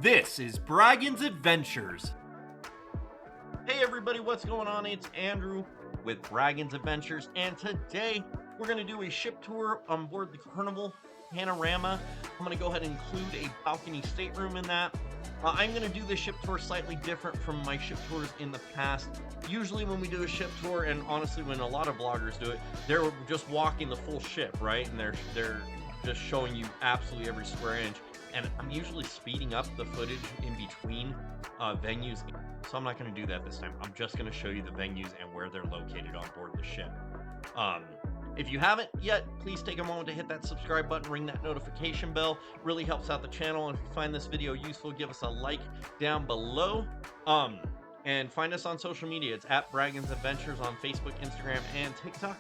This is Braggin's Adventures. Hey everybody, what's going on? It's Andrew with Braggin's Adventures, and today we're going to do a ship tour on board the Carnival Panorama. I'm going to go ahead and include a balcony stateroom in that. I'm going to do the ship tour slightly different from my ship tours in the past. Usually when we do a ship tour, and honestly when a lot of vloggers do it, they're just walking the full ship, right? And they're just showing you absolutely every square inch. And I'm usually speeding up the footage in between venues, so I'm not going to do that this time. I'm just going to show you the venues and where they're located on board the ship. If you haven't yet, please take a moment to hit that subscribe button, ring that notification bell. Really helps out the channel. And if you find this video useful, give us a like down below. And find us on social media. It's at Braggin's Adventures on Facebook, Instagram, and TikTok.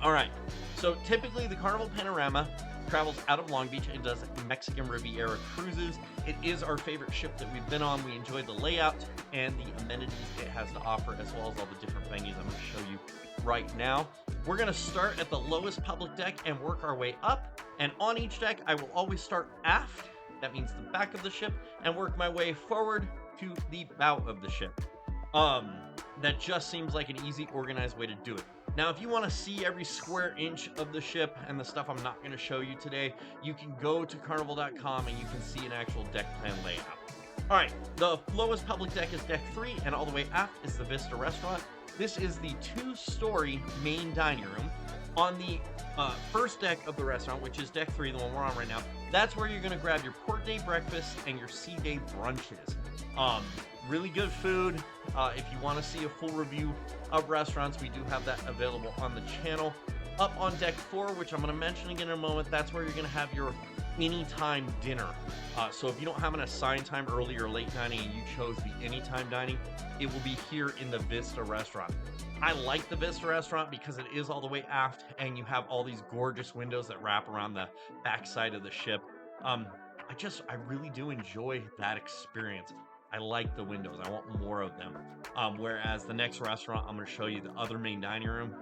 All right, so typically the Carnival Panorama travels out of Long Beach and does Mexican Riviera cruises. It is our favorite ship that we've been on. We enjoy the layout and the amenities it has to offer, as well as all the different venues I'm going to show you right now. We're going to start at the lowest public deck and work our way up. And on each deck, I will always start aft. That means the back of the ship, and work my way forward to the bow of the ship. That just seems like an easy, organized way to do it. Now, if you want to see every square inch of the ship and the stuff I'm not going to show you today, you can go to carnival.com and you can see an actual deck plan layout. All right, the lowest public deck is deck 3, and all the way aft is the Vista restaurant. This is the 2-story main dining room. On the first deck of the restaurant, which is deck 3, the one we're on right now, that's where you're going to grab your port day breakfast and your sea day brunches. Really good food. If you want to see a full review of restaurants, we do have that available on the channel. Up on deck 4, which I'm going to mention again in a moment, that's where you're going to have your anytime dinner. So if you don't have an assigned time, early or late dining, and you chose the anytime dining, it will be here in the Vista restaurant. I like the Vista restaurant because it is all the way aft, and you have all these gorgeous windows that wrap around the backside of the ship. I really do enjoy that experience. I like the windows. I want more of them. Whereas the next restaurant I'm going to show you, the other main dining room,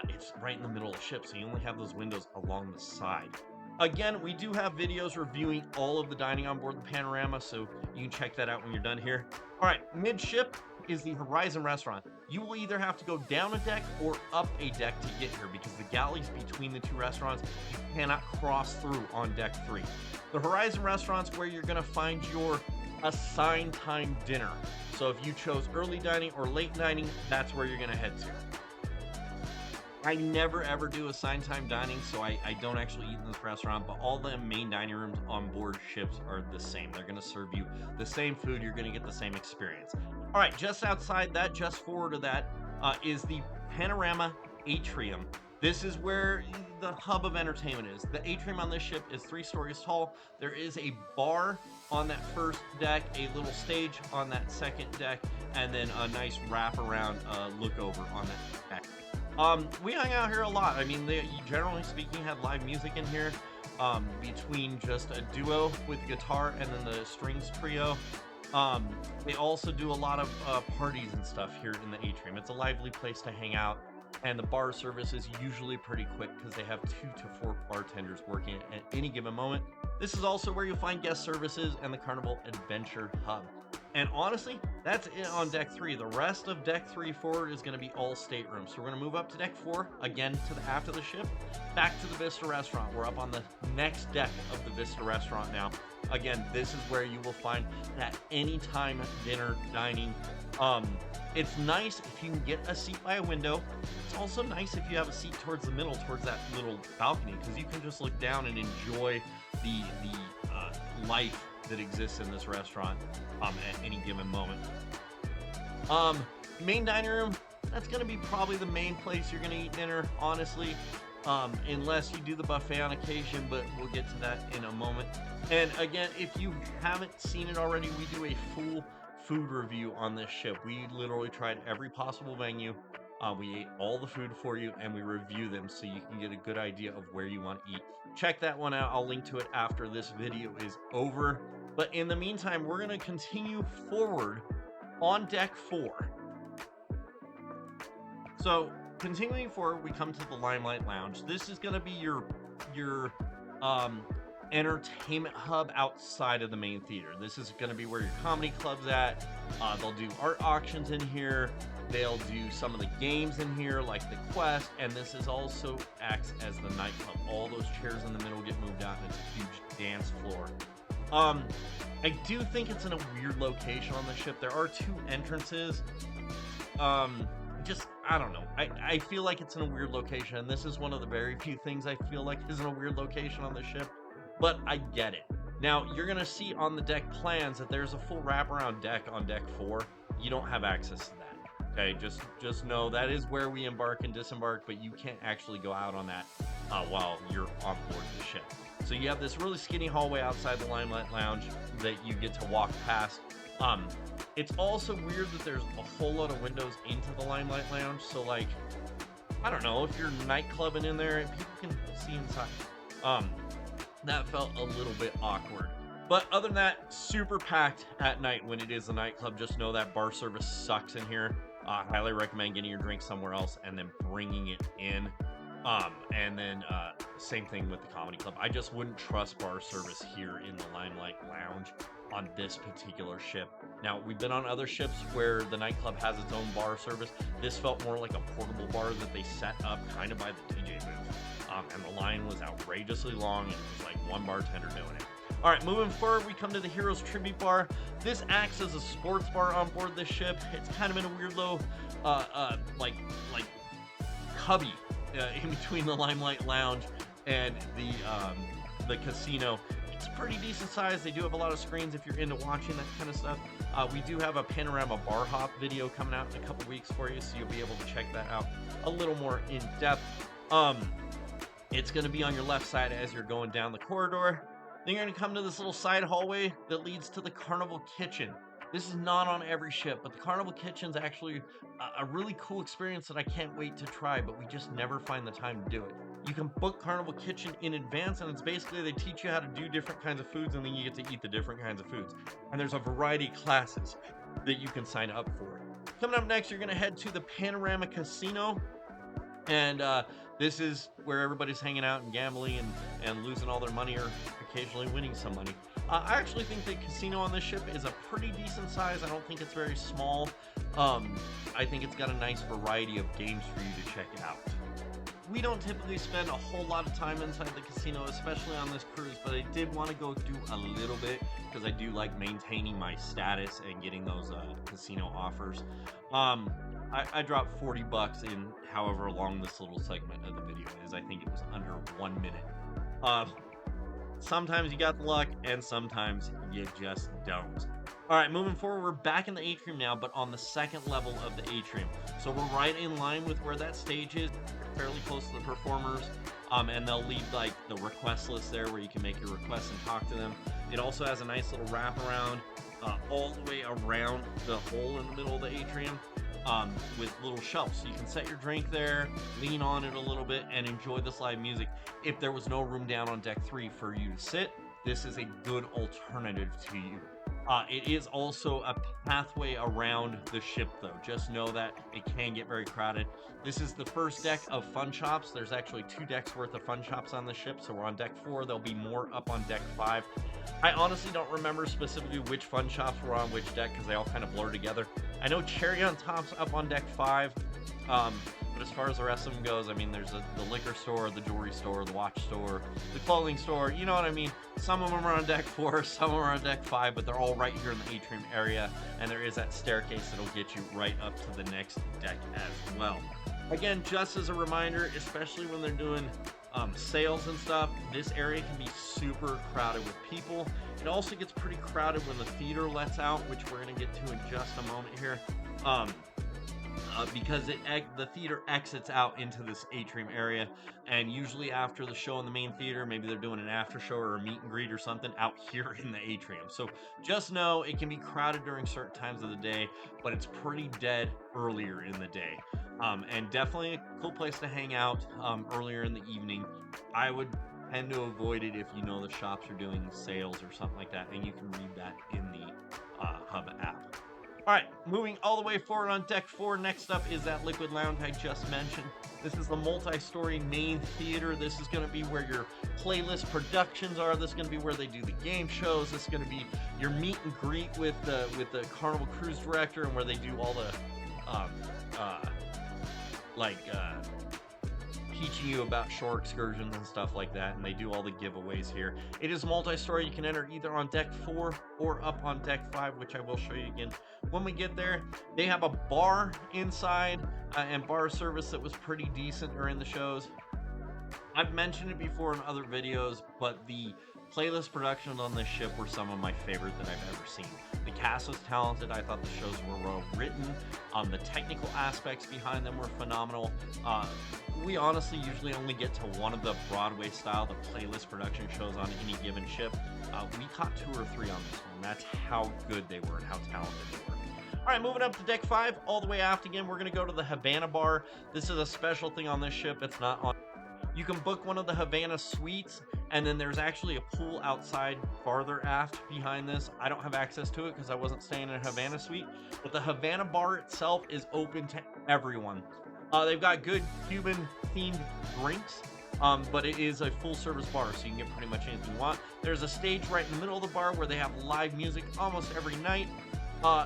it's right in the middle of the ship, so you only have those windows along the side. Again, we do have videos reviewing all of the dining on board the Panorama, so you can check that out when you're done here. All right, midship is the Horizon restaurant. You will either have to go down a deck or up a deck to get here, because the galleys between the two restaurants, you cannot cross through on deck 3. The Horizon restaurant's where you're going to find your assigned time dinner. So if you chose early dining or late dining, that's where you're going to head to. I never ever do assigned time dining, so I don't actually eat in this restaurant, but all the main dining rooms on board ships are the same. They're going to serve you the same food. You're going to get the same experience. All right, just outside that, just forward of that, is the Panorama Atrium. This is where the hub of entertainment is. The atrium on this ship is 3 stories tall. There is a bar on that first deck, a little stage on that second deck, and then a nice wraparound look over on that deck. We hung out here a lot. I mean, generally speaking, had live music in here, between just a duo with guitar and then the strings trio. They also do a lot of parties and stuff here in the atrium. It's a lively place to hang out. And the bar service is usually pretty quick because they have 2 to 4 bartenders working at any given moment. This is also where you'll find guest services and the Carnival Adventure Hub. And honestly, that's it on deck 3. The rest of deck 3 forward is going to be all staterooms. So we're going to move up to deck 4, again to the aft of the ship, back to the Vista restaurant. We're up on the next deck of the Vista restaurant now. Again, this is where you will find that anytime dinner dining. It's nice if you can get a seat by a window. It's also nice if you have a seat towards the middle, towards that little balcony, because you can just look down and enjoy the life that exists in this restaurant at any given moment. Main dining room, that's going to be probably the main place you're going to eat dinner, honestly, unless you do the buffet on occasion, but we'll get to that in a moment. And again, if you haven't seen it already, we do a full food review on this ship. We literally tried every possible venue. We ate all the food for you, and we review them so you can get a good idea of where you want to eat. Check that one out. I'll link to it after this video is over. But in the meantime, we're going to continue forward on deck 4. So continuing forward, we come to the Limelight Lounge. This is going to be your entertainment hub outside of the main theater. This is going to be where your comedy club's at. They'll do art auctions in here. They'll do some of the games in here, like the Quest, and this is also acts as the nightclub. All those chairs in the middle get moved out, and it's a huge dance floor. I do think it's in a weird location on the ship. There are 2 entrances. I don't know. I feel like it's in a weird location, and this is one of the very few things I feel like is in a weird location on the ship, but I get it. Now, you're going to see on the deck plans that there's a full wraparound deck on deck 4. You don't have access to that. Okay, just know that is where we embark and disembark, but you can't actually go out on that while you're on board the ship. So you have this really skinny hallway outside the Limelight Lounge that you get to walk past. It's also weird that there's a whole lot of windows into the Limelight Lounge, so like, I don't know, if you're nightclubbing in there, people can see inside. That felt a little bit awkward. But other than that, super packed at night when it is a nightclub. Just know that bar service sucks in here. Highly recommend getting your drink somewhere else and then bringing it in. And then same thing with the comedy club. I just wouldn't trust bar service here in the Limelight Lounge on this particular ship. Now, we've been on other ships where the nightclub has its own bar service. This felt more like a portable bar that they set up kind of by the DJ booth. And the line was outrageously long, and it was like one bartender doing it. All right, moving forward, we come to the Heroes Tribute Bar. This acts as a sports bar on board this ship. It's kind of in a weird low, like cubby in between the Limelight Lounge and the casino. It's pretty decent size. They do have a lot of screens if you're into watching that kind of stuff. We do have a Panorama bar hop video coming out in a couple weeks for you, so you'll be able to check that out a little more in depth. It's going to be on your left side as you're going down the corridor. Then you're going to come to this little side hallway that leads to the Carnival Kitchen. This is not on every ship, but the Carnival Kitchen's actually a really cool experience that I can't wait to try, but we just never find the time to do it. You can book Carnival Kitchen in advance, and it's basically they teach you how to do different kinds of foods, and then you get to eat the different kinds of foods. And there's a variety of classes that you can sign up for. Coming up next, you're going to head to the Panorama Casino, and this is where everybody's hanging out and gambling and losing all their money or occasionally winning some money. I actually think the casino on this ship is a pretty decent size. I don't think it's very small. I think it's got a nice variety of games for you to check it out. We don't typically spend a whole lot of time inside the casino, especially on this cruise, but I did want to go do a little bit because I do like maintaining my status and getting those casino offers. I dropped $40 in however long this little segment of the video is. I think it was under 1 minute. Sometimes you got the luck, and sometimes you just don't. All right, moving forward, we're back in the atrium now, but on the second level of the atrium. So we're right in line with where that stage is, fairly close to the performers, and they'll leave like the request list there where you can make your requests and talk to them. It also has a nice little wraparound all the way around the hole in the middle of the atrium. With little shelves, so you can set your drink there, lean on it a little bit, and enjoy this live music. If there was no room down on deck 3 for you to sit, this is a good alternative to you. It is also a pathway around the ship, though. Just know that it can get very crowded. This is the first deck of fun shops. There's actually 2 decks worth of fun shops on the ship, so we're on deck 4. There'll be more up on deck 5. I honestly don't remember specifically which fun shops were on which deck because they all kind of blur together. I know Cherry on Top's up on deck 5, but as far as the rest of them goes, I mean, there's the liquor store, the jewelry store, the watch store, the clothing store, you know what I mean? Some of them are on deck 4, some of them are on deck 5, but they're all right here in the atrium area, and there is that staircase that'll get you right up to the next deck as well. Again, just as a reminder, especially when they're doing sales and stuff, this area can be super crowded with people. It also gets pretty crowded when the theater lets out, which we're going to get to in just a moment here, because the theater exits out into this atrium area, and usually after the show in the main theater, maybe they're doing an after show or a meet and greet or something out here in the atrium. So just know it can be crowded during certain times of the day, but it's pretty dead earlier in the day. And definitely a cool place to hang out earlier in the evening. I would tend to avoid it if you know the shops are doing sales or something like that, and you can read that in the Hub app. All right, moving all the way forward on deck 4. Next up is that Liquid Lounge I just mentioned. This is the multi-story main theater. This is going to be where your playlist productions are. This is going to be where they do the game shows. This is going to be your meet and greet with the Carnival Cruise Director, and where they do all the teaching you about shore excursions and stuff like that, and they do all the giveaways here. It is multi-story. You can enter either on deck 4 or up on deck 5, which I will show you again when we get there. They have a bar inside and bar service that was pretty decent during the shows. I've mentioned it before in other videos, but the playlist productions on this ship were some of my favorite that I've ever seen. The cast was talented. I thought the shows were well written. The technical aspects behind them were phenomenal. We honestly usually only get to one of the Broadway style, the playlist production shows on any given ship. We caught 2 or 3 on this one. That's how good they were and how talented they were. All right, moving up to deck 5, all the way aft again, we're going to go to the Havana Bar. This is a special thing on this ship. It's not on. You can book one of the Havana suites, and then there's actually a pool outside farther aft behind this. I don't have access to it because I wasn't staying in a Havana suite, but the Havana Bar itself is open to everyone. They've got good Cuban-themed drinks, but it is a full-service bar, so you can get pretty much anything you want. There's a stage right in the middle of the bar where they have live music almost every night.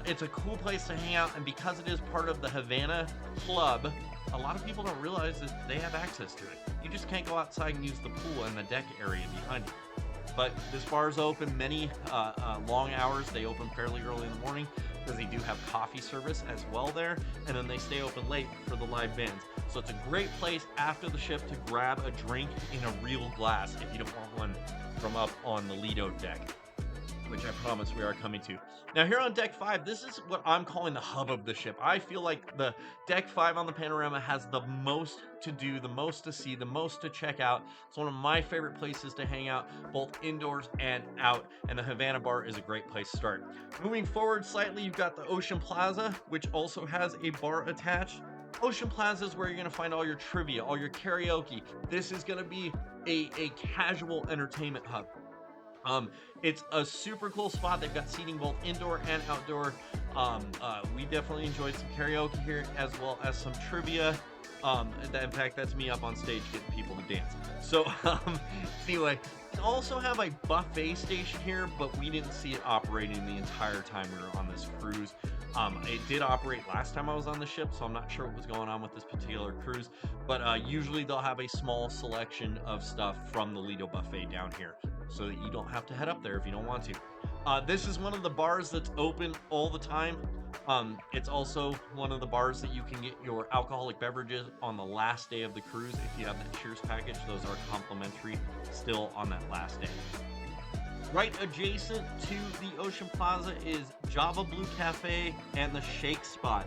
It's a cool place to hang out, and because it is part of the Havana Club, a lot of people don't realize that they have access to it. You just can't go outside and use the pool and the deck area behind you. But this bar is open many long hours. They open fairly early in the morning because they do have coffee service as well there, and then they stay open late for the live bands. So it's a great place after the ship to grab a drink in a real glass if you don't want one from up on the Lido deck, which I promise we are coming to. Now here on deck 5, this is what I'm calling the hub of the ship. I feel like the deck 5 on the Panorama has the most to do, the most to see, the most to check out. It's one of my favorite places to hang out, both indoors and out, and the Havana Bar is a great place to start. Moving forward slightly, you've got the Ocean Plaza, which also has a bar attached. Ocean Plaza is where you're going to find all your trivia, all your karaoke. This is going to be a casual entertainment hub. It's a super cool spot. They've got seating both indoor and outdoor. We definitely enjoyed some karaoke here as well as some trivia. In fact, that's me up on stage getting people to dance. So anyway, we also have a buffet station here, but we didn't see it operating the entire time we were on this cruise. It did operate last time I was on the ship, so I'm not sure what was going on with this particular cruise, but usually they'll have a small selection of stuff from the Lido buffet down here, so that you don't have to head up there if you don't want to. This is one of the bars that's open all the time. It's also one of the bars that you can get your alcoholic beverages on the last day of the cruise. If you have that Cheers package, those are complimentary still on that last day. Right adjacent to the Ocean Plaza is Java Blue Cafe and the Shake Spot.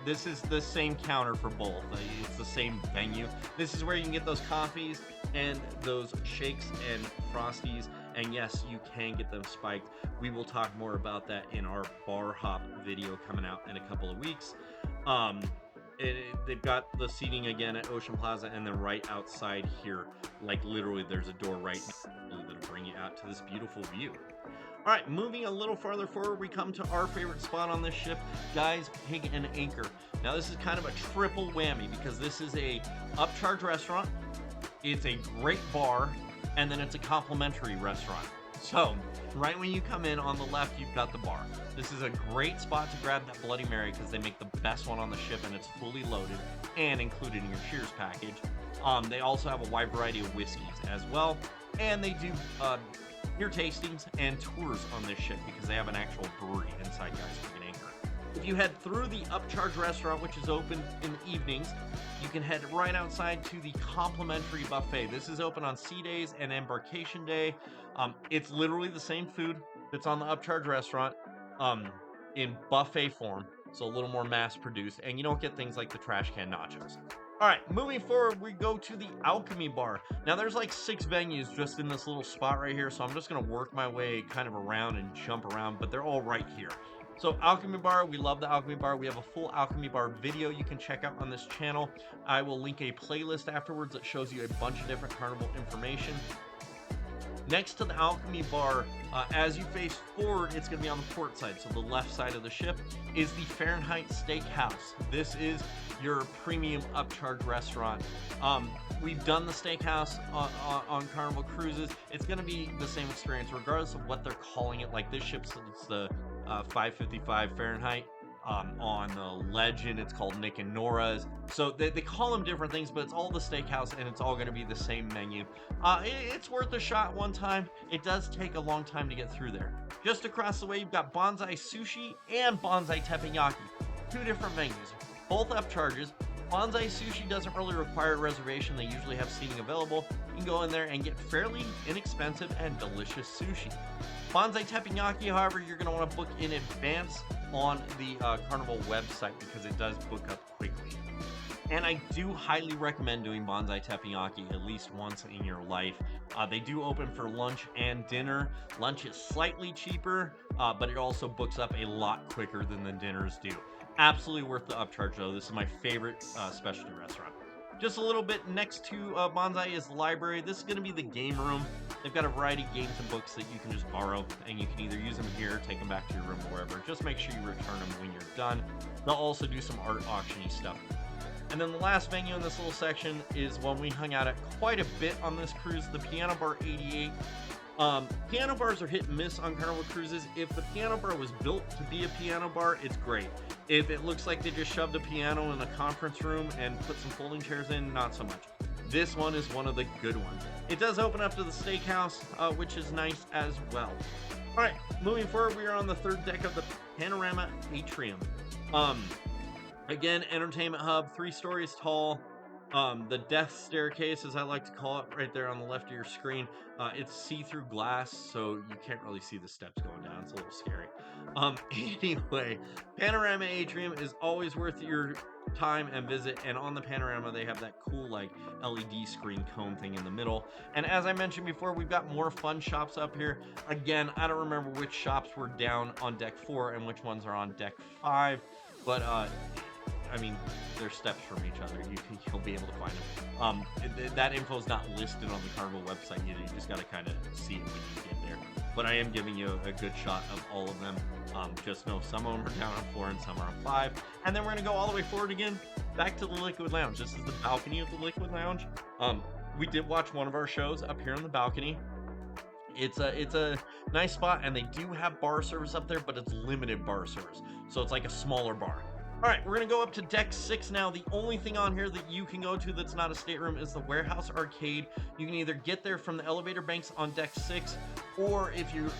This is the same counter for both. It's the same venue. This is where you can get those coffees and those shakes and frosties. And yes, you can get them spiked. We will talk more about that in our bar hop video coming out in a couple of weeks. They've got the seating again at Ocean Plaza, and then right outside here, like literally there's a door right now that'll bring you out to this beautiful view. All right, moving a little farther forward, we come to our favorite spot on this ship, Guy's Pig and Anchor. Now this is kind of a triple whammy because this is a upcharge restaurant, it's a great bar, and then it's a complimentary restaurant. So right when you come in on the left, you've got the bar. This is a great spot to grab that Bloody Mary because they make the best one on the ship, and it's fully loaded and included in your Cheers package. They also have a wide variety of whiskeys as well, and they do beer tastings and tours on this ship because they have an actual brewery inside Guy's Pig and Anchor. If you head through the upcharge restaurant, which is open in the evenings, you can head right outside to the complimentary buffet. This is open on sea days and embarkation day. It's literally the same food that's on the upcharge restaurant in buffet form, so a little more mass produced, and you don't get things like the trash can nachos. All right, moving forward, we go to the Alchemy Bar. Now, there's like 6 venues just in this little spot right here, so I'm just going to work my way kind of around and jump around, but they're all right here. So Alchemy Bar, we love the Alchemy Bar. We have a full Alchemy Bar video you can check out on this channel. I will link a playlist afterwards that shows you a bunch of different Carnival information. Next to the alchemy bar, as you face forward, it's going to be on the port side. So the left side of the ship is the Fahrenheit Steakhouse. This is your premium upcharge restaurant. We've done the steakhouse on Carnival Cruises. It's going to be the same experience, regardless of what they're calling it. Like this ship's it's the 555 Fahrenheit. On the Legend, it's called Nick and Nora's. So they call them different things, but it's all the steakhouse, and it's all going to be the same menu. It's worth a shot one time. It does take a long time to get through there. Just across the way, you've got Bonsai Sushi and Bonsai Teppanyaki. Two different menus, both upcharges. Bonsai Sushi doesn't really require a reservation. They usually have seating available. You can go in there and get fairly inexpensive and delicious sushi. Bonsai Teppanyaki, however, you're going to want to book in advance on the Carnival website because it does book up quickly. And I do highly recommend doing Bonsai Teppanyaki at least once in your life. They do open for lunch and dinner. Lunch is slightly cheaper, but it also books up a lot quicker than the dinners do. Absolutely worth the upcharge though. This is my favorite specialty restaurant. Just a little bit next to Bonsai is the library. This is going to be the game room. They've got a variety of games and books that you can just borrow, and you can either use them here, take them back to your room, or wherever. Just make sure you return them when you're done. They'll also do some art auction-y stuff. And then the last venue in this little section is one we hung out at quite a bit on this cruise, the Piano Bar 88. Piano bars are hit and miss on Carnival Cruises. If the piano bar was built to be a piano bar, it's great. If it looks like they just shoved a piano in a conference room and put some folding chairs in, not so much. This one is one of the good ones. It does open up to the steakhouse, which is nice as well. All right, moving forward, we are on the third deck of the Panorama Atrium. Again, entertainment hub, 3 stories tall. The death staircase, as I like to call it, right there on the left of your screen. It's see-through glass, so you can't really see the steps going down. It's a little scary. Anyway, Panorama Atrium is always worth your time and visit, and on the Panorama they have that cool like LED screen cone thing in the middle. And as I mentioned before, we've got more fun shops up here. Again, I don't remember which shops were down on deck 4 and which ones are on deck 5, but I mean, they're steps from each other. You'll be able to find them. That info is not listed on the Carnival website either. You just got to kind of see it when you get there. But I am giving you a good shot of all of them. Just know some of them are down on 4 and some are on 5. And then we're going to go all the way forward again, back to the Liquid Lounge. This is the balcony of the Liquid Lounge. We did watch one of our shows up here on the balcony. It's a nice spot, and they do have bar service up there, but it's limited bar service. So it's like a smaller bar. All right, we're going to go up to deck 6 now. The only thing on here that you can go to that's not a stateroom is the Warehouse Arcade. You can either get there from the elevator banks on deck 6, or if you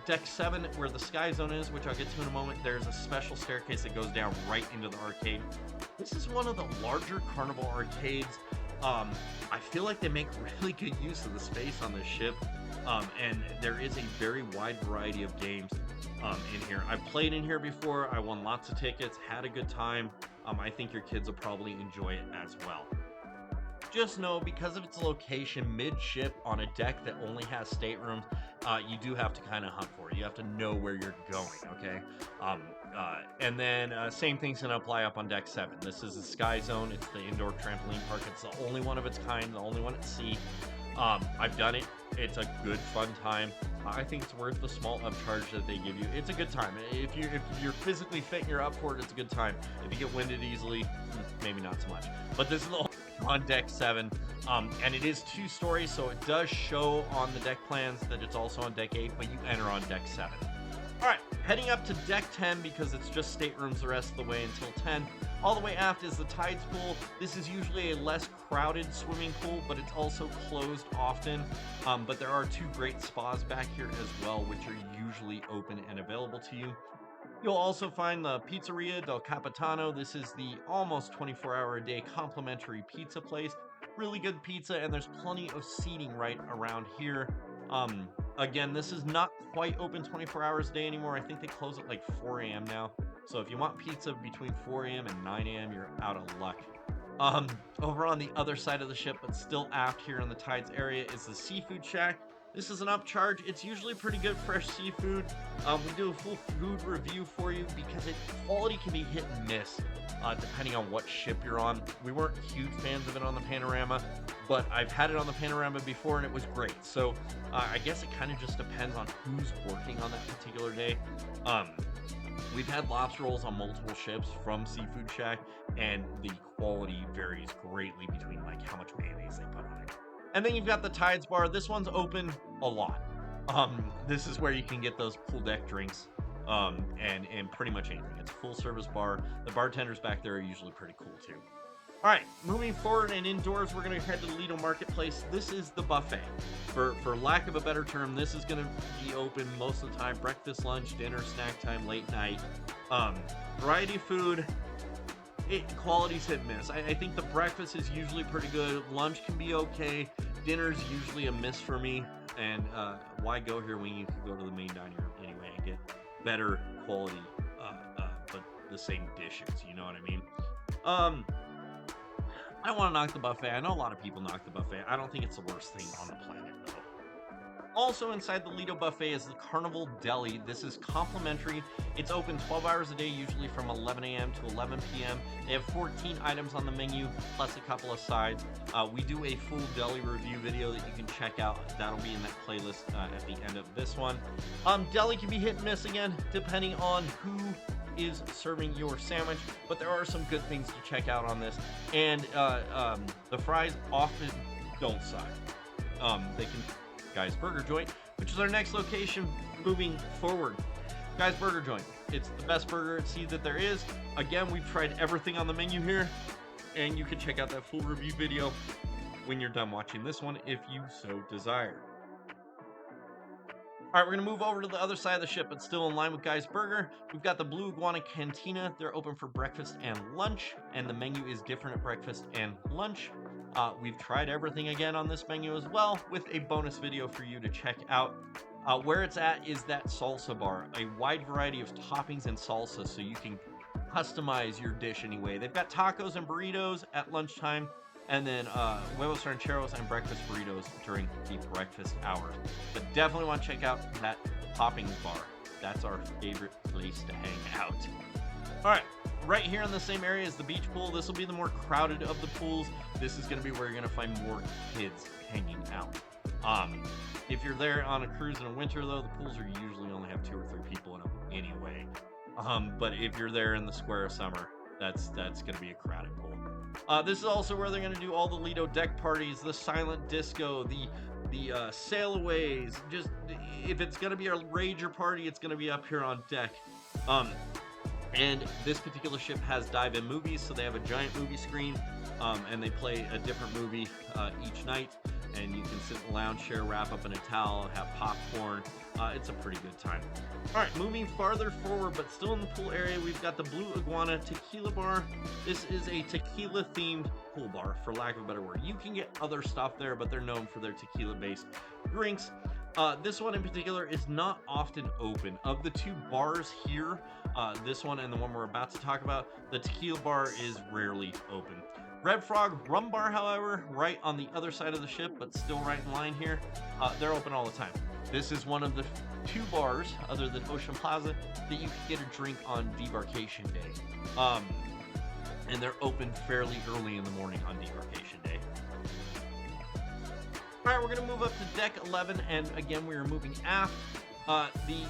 deck 7, where the Sky Zone is, which I'll get to in a moment, there's a special staircase that goes down right into the arcade. This is one of the larger Carnival arcades. I feel like they make really good use of the space on this ship, and there is a very wide variety of games in here. I've played in here before. I won lots of tickets, had a good time. I think your kids will probably enjoy it as well. Just know, because of its location mid-ship on a deck that only has staterooms, you do have to kind of hunt for it. You have to know where you're going, okay? And then same thing's going to apply up on deck 7. This is the Sky Zone. It's the indoor trampoline park. It's the only one of its kind, the only one at sea. I've done it. It's a good, fun time. I think it's worth the small upcharge that they give you. It's a good time. If you're physically fit and you're up for it, it's a good time. If you get winded easily, maybe not so much. But this is on deck 7, and it is 2 stories, so it does show on the deck plans that it's also on deck 8, but you enter on deck 7. All right, heading up to deck 10 because it's just staterooms the rest of the way until 10. All the way aft is the Tides Pool. This is usually a less crowded swimming pool, but it's also closed often. But there are 2 great spas back here as well, which are usually open and available to you. You'll also find the Pizzeria del Capitano. This is the almost 24-hour-a-day complimentary pizza place. Really good pizza, and there's plenty of seating right around here. Again, this is not quite open 24 hours a day anymore. I think they close at like 4 a.m. now. So if you want pizza between 4 a.m. and 9 a.m., you're out of luck. Over on the other side of the ship, but still aft here in the Tides area, is the Seafood Shack. This is an upcharge. It's usually pretty good fresh seafood. We do a full food review for you because quality can be hit and miss depending on what ship you're on. We weren't huge fans of it on the Panorama. but I've had it on the Panorama before and it was great. So I guess it kind of just depends on who's working on that particular day. We've had lobster rolls on multiple ships from Seafood Shack, and the quality varies greatly between like how much mayonnaise they put on it. And then you've got the Tides Bar. This one's open a lot. This is where you can get those pool deck drinks, and pretty much anything. It's a full service bar. The bartenders back there are usually pretty cool too. All right, moving forward and indoors, we're going to head to the Lido Marketplace. This is the buffet. For lack of a better term, this is going to be open most of the time. Breakfast, lunch, dinner, snack time, late night. Variety of food. Quality's hit and miss. I think the breakfast is usually pretty good. Lunch can be okay. Dinner's usually a miss for me. And why go here when you can go to the main dining room anyway and get better quality, but the same dishes, you know what I mean? I don't want to knock the buffet. I know a lot of people knock the buffet. I don't think it's the worst thing on the planet, though. Also inside the Lido buffet is the Carnival Deli. This is complimentary. It's open 12 hours a day, usually from 11 a.m. to 11 p.m. They have 14 items on the menu, plus a couple of sides. We do a full deli review video that you can check out. That'll be in that playlist at the end of this one. Deli can be hit and miss again, depending on who is serving your sandwich, but there are some good things to check out on this. And the fries often don't suck. They can. Guy's Burger Joint, which is our next location moving forward. Guy's Burger Joint. It's the best burger at sea that there is. Again, we've tried everything on the menu here, and you can check out that full review video when you're done watching this one if you so desire. All right, we're going to move over to the other side of the ship, but still in line with Guy's Burger. We've got the Blue Iguana Cantina. They're open for breakfast and lunch, and the menu is different at breakfast and lunch. We've tried everything again on this menu as well, with a bonus video for you to check out. Where it's at is that salsa bar, a wide variety of toppings and salsa, so you can customize your dish anyway. They've got tacos and burritos at lunchtime, and then huevos rancheros and breakfast burritos during the breakfast hours. But definitely want to check out that toppings bar. That's our favorite place to hang out. All right, right here in the same area is the beach pool. This will be the more crowded of the pools. This is going to be where you're going to find more kids hanging out. If you're there on a cruise in the winter, though, the pools are usually only have 2 or 3 people in them anyway. But if you're there in the square of summer, that's going to be a crowded pool. This is also where they're going to do all the Lido deck parties, the silent disco, the sailaways. Just if it's going to be a rager party, it's going to be up here on deck. And this particular ship has dive-in movies, so they have a giant movie screen, and they play a different movie each night, and you can sit in the lounge chair, wrap up in a towel, have popcorn. It's a pretty good time. All right, moving farther forward, but still in the pool area, we've got the Blue Iguana Tequila Bar. This is a tequila-themed pool bar, for lack of a better word. You can get other stuff there, but they're known for their tequila-based drinks. This one in particular is not often open. Of the 2 bars here, this one and the one we're about to talk about, the tequila bar is rarely open. Red Frog Rum Bar, however, right on the other side of the ship, but still right in line here, they're open all the time. This is one of the 2 bars, other than Ocean Plaza, that you can get a drink on debarkation day. And they're open fairly early in the morning on debarkation day. All right, we're going to move up to deck 11, and again, we are moving aft. The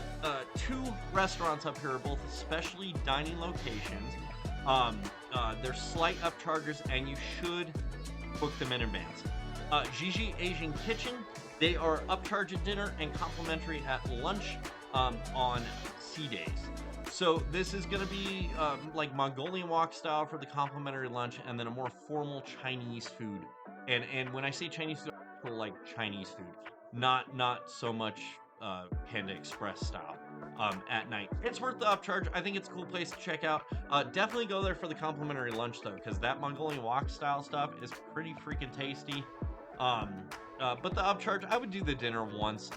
2 restaurants up here are both specialty dining locations. They're slight upcharges, and you should book them in advance. Gigi Asian Kitchen, they are upcharge at dinner and complimentary at lunch on sea days. So this is going to be like Mongolian wok style for the complimentary lunch, and then a more formal Chinese food. And when I say Chinese food, I like Chinese food, not so much Panda Express style at night. It's worth the upcharge. I think it's a cool place to check out. Definitely go there for the complimentary lunch though, because that Mongolian wok style stuff is pretty freaking tasty. But the upcharge, I would do the dinner once.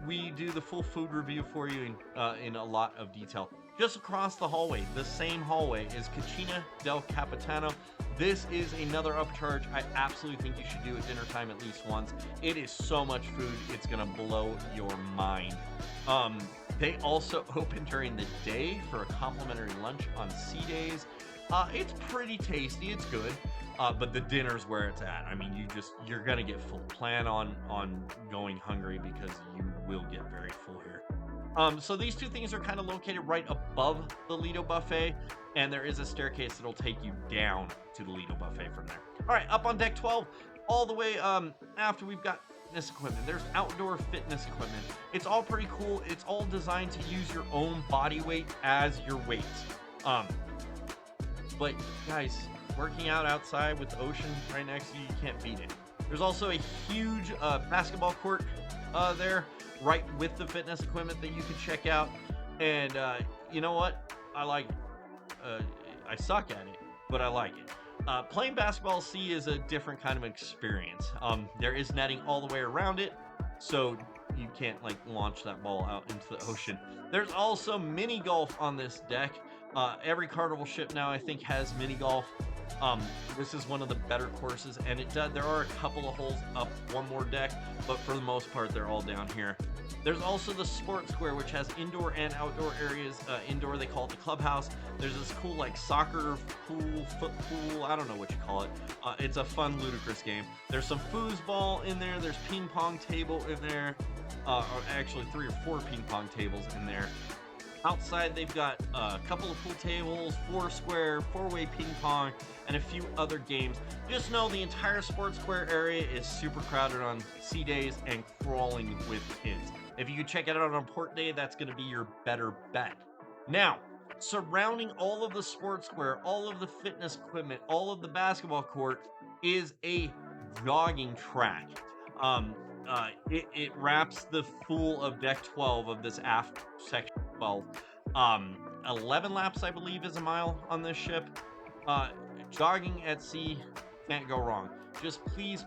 We do the full food review for you in a lot of detail. Just across the hallway, the same hallway, is Cucina del Capitano. This is another upcharge. I absolutely think you should do at dinner time at least once. It is so much food, it's gonna blow your mind. They also open during the day for a complimentary lunch on sea days. It's pretty tasty, it's good. but the dinner's where it's at. I mean, you're gonna get full. Plan on going hungry because you will get very full here. So these two things are kind of located right above the Lido buffet, and there is a staircase that'll take you down to the Lido buffet from there. All right, up on deck 12, all the way after we've got fitness equipment. There's outdoor fitness equipment. It's all pretty cool. It's all designed to use your own body weight as your weights. But guys, working out outside with the ocean right next to you, you can't beat it. There's also a huge basketball court there, right with the fitness equipment that you can check out. And you know what? I like it. I suck at it, but I like it. Playing basketball C is a different kind of experience. There is netting all the way around it, so you can't like launch that ball out into the ocean. There's also mini golf on this deck. Every Carnival ship now I think has mini golf. This is one of the better courses, and there are a couple of holes up one more deck, but for the most part they're all down here. There's also the sports square, which has indoor and outdoor areas. Indoor they call it the clubhouse. There's this cool like soccer pool, foot pool, I don't know what you call it. It's a fun, ludicrous game. There's some foosball in there. There's ping pong table in there. Or actually 3 or 4 ping pong tables in there. Outside, they've got a couple of pool tables, 4 square, 4-way ping pong, and a few other games. Just know the entire sports square area is super crowded on sea days and crawling with kids. If you could check it out on port day, that's going to be your better bet. Now, surrounding all of the sports square, all of the fitness equipment, all of the basketball court is a jogging track. It wraps the full of deck 12 of this aft section 12. 11 laps, I believe, is a mile on this ship. Jogging at sea, can't go wrong. Just please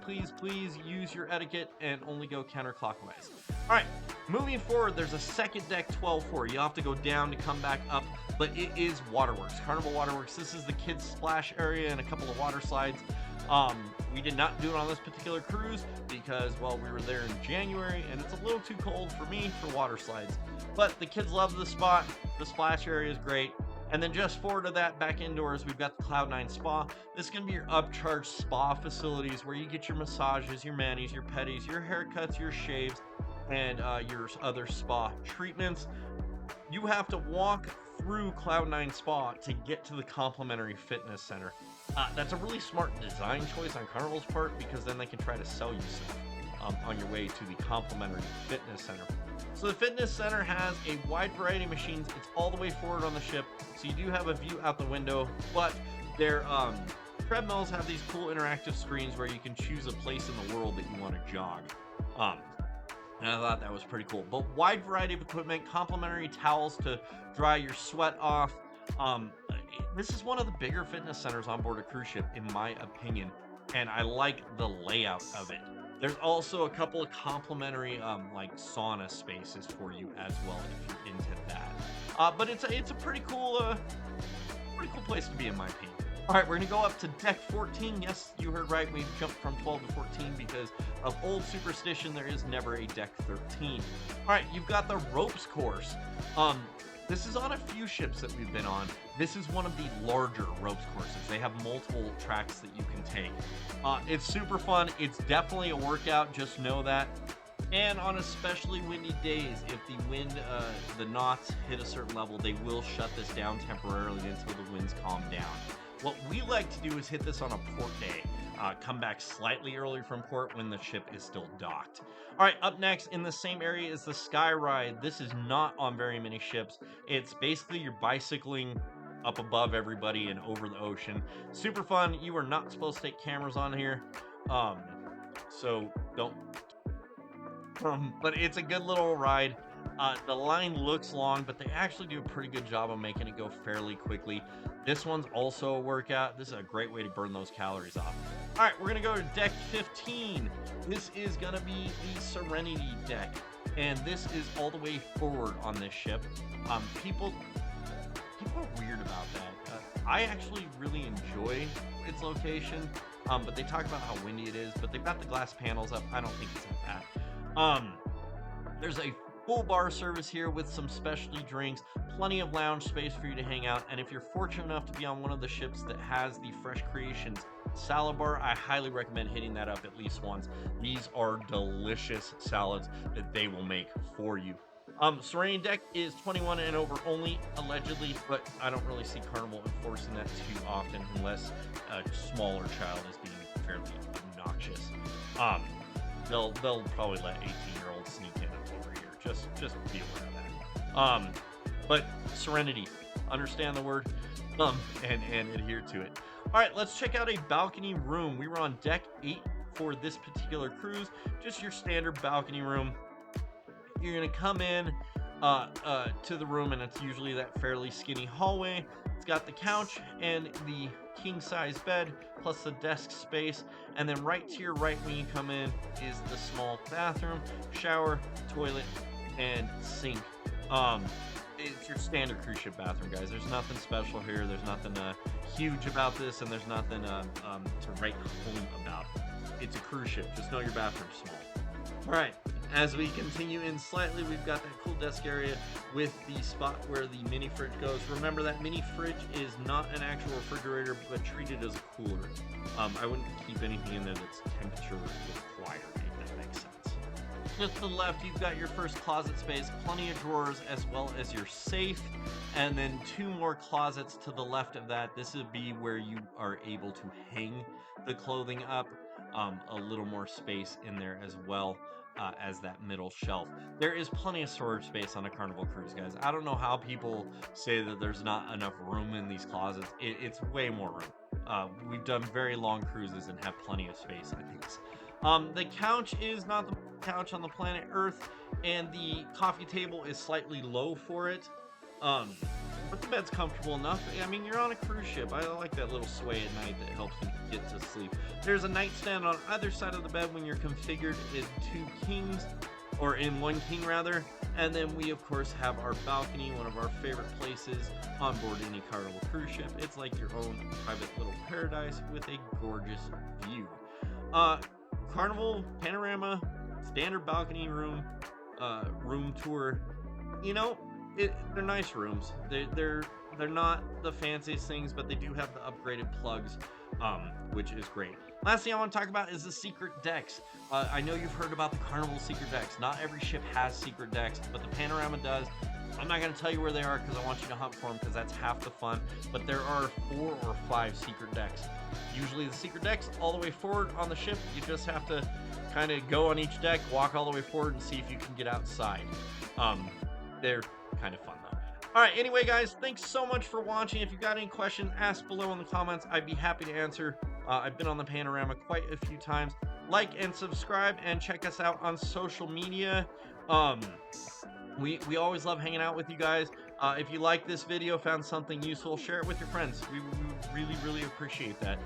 use your etiquette and only go counterclockwise. All right, moving forward, there's a second deck 12-4. You have to go down to come back up, but it is Waterworks, Carnival Waterworks. This is the kids' splash area and a couple of water slides. We did not do it on this particular cruise because, well, we were there in January and it's a little too cold for me for water slides. But the kids love the spot. The splash area is great. And then just forward of that, back indoors, we've got the Cloud9 Spa. This is going to be your upcharge spa facilities where you get your massages, your manis, your pedis, your haircuts, your shaves, and your other spa treatments. You have to walk through Cloud9 Spa to get to the complimentary fitness center. That's a really smart design choice on Carnival's part because then they can try to sell you stuff on your way to the complimentary fitness center. So the fitness center has a wide variety of machines. It's all the way forward on the ship, so you do have a view out the window, but their treadmills have these cool interactive screens where you can choose a place in the world that you want to jog. And I thought that was pretty cool. But wide variety of equipment, complimentary towels to dry your sweat off. This is one of the bigger fitness centers on board a cruise ship, in my opinion, and I like the layout of it. There's also a couple of complimentary like sauna spaces for you as well if you're into that. But it's a pretty cool place to be, in my opinion. All right, we're gonna go up to deck 14. Yes, you heard right. We jumped from 12 to 14 because of old superstition. There is never a deck 13. All right, you've got the ropes course. This is on a few ships that we've been on. This is one of the larger ropes courses. They have multiple tracks that you can take. It's super fun. It's definitely a workout, just know that. And on especially windy days, if the wind, the knots hit a certain level, they will shut this down temporarily until the winds calm down. What we like to do is hit this on a port day. Come back slightly early from port when the ship is still docked. All right, up next in the same area is the Sky Ride. This is not on very many ships. It's basically you're bicycling up above everybody and over the ocean. Super fun. You are not supposed to take cameras on here, so don't. But it's a good little ride. The line looks long, but they actually do a pretty good job of making it go fairly quickly. This one's also a workout. This is a great way to burn those calories off. All right, we're gonna go to deck 15. This is gonna be the Serenity deck, and this is all the way forward on this ship. People are weird about that. I actually really enjoy its location, but they talk about how windy it is, but they've got the glass panels up. I don't think it's that bad. There's a full bar service here with some specialty drinks, plenty of lounge space for you to hang out, and if you're fortunate enough to be on one of the ships that has the Fresh Creations salad bar. I highly recommend hitting that up at least once. These are delicious salads that they will make for you. Serenity deck is 21 and over only, allegedly, but I don't really see Carnival enforcing that too often unless a smaller child is being fairly obnoxious. They'll probably let 18-year-olds sneak in over here. Just be aware of that. But Serenity, understand the word, and adhere to it. All right, let's check out a balcony room. We were on deck 8 for this particular cruise. Just your standard balcony room. You're gonna come in to the room, and it's usually that fairly skinny hallway. It's got the couch and the king-size bed plus the desk space, and then right to your right when you come in is the small bathroom, shower, toilet, and sink. It's your standard cruise ship bathroom, guys. There's nothing special here. There's nothing huge about this, and there's nothing to write home about. It's a cruise ship. Just know your bathroom's small. All right. As we continue in slightly, we've got that cool desk area with the spot where the mini fridge goes. Remember, that mini fridge is not an actual refrigerator, but treated as a cooler. I wouldn't keep anything in there that's temperature required, if that makes sense. Just to the left, you've got your first closet space, plenty of drawers, as well as your safe, and then 2 more closets to the left of that. This would be where you are able to hang the clothing up. A little more space in there as well. As that middle shelf. There is plenty of storage space on a Carnival cruise, guys. I don't know how people say that there's not enough room in these closets. It's way more room. We've done very long cruises and have plenty of space, I think. The couch is not the couch on the planet Earth, and the coffee table is slightly low for it. But the bed's comfortable enough. I mean, you're on a cruise ship. I like that little sway at night that helps you get to sleep. There's a nightstand on either side of the bed when you're configured in 2 kings, or in 1 king rather. And then we of course have our balcony, one of our favorite places on board any Carnival cruise ship. It's like your own private little paradise with a gorgeous view. Carnival Panorama, standard balcony room, room tour. You know, they're nice rooms. They're not the fanciest things, but they do have the upgraded plugs, which is great. Last thing I want to talk about is the secret decks. I know you've heard about the Carnival secret decks. Not every ship has secret decks, but the Panorama does. I'm not going to tell you where they are because I want you to hunt for them, because that's half the fun. But there are 4 or 5 secret decks. Usually the secret decks all the way forward on the ship. You just have to kind of go on each deck, walk all the way forward, and see if you can get outside. They're kind of fun though. All right, anyway guys, thanks so much for watching. If you got any questions, ask below in the comments. I'd be happy to answer. I've been on the Panorama quite a few times. Like and subscribe, and check us out on social media. We always love hanging out with you guys. If you like this video, found something useful, share it with your friends. We really appreciate that.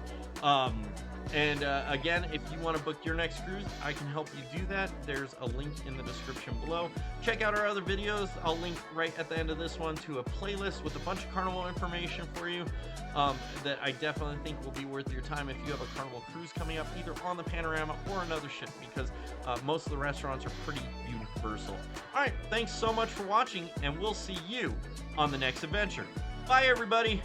Again, if you want to book your next cruise, I can help you do that. There's a link in the description below. Check out our other videos. I'll link right at the end of this one to a playlist with a bunch of Carnival information for you that I definitely think will be worth your time if you have a Carnival cruise coming up, either on the Panorama or another ship, because most of the restaurants are pretty universal. All right, thanks so much for watching, and we'll see you on the next adventure. Bye, everybody.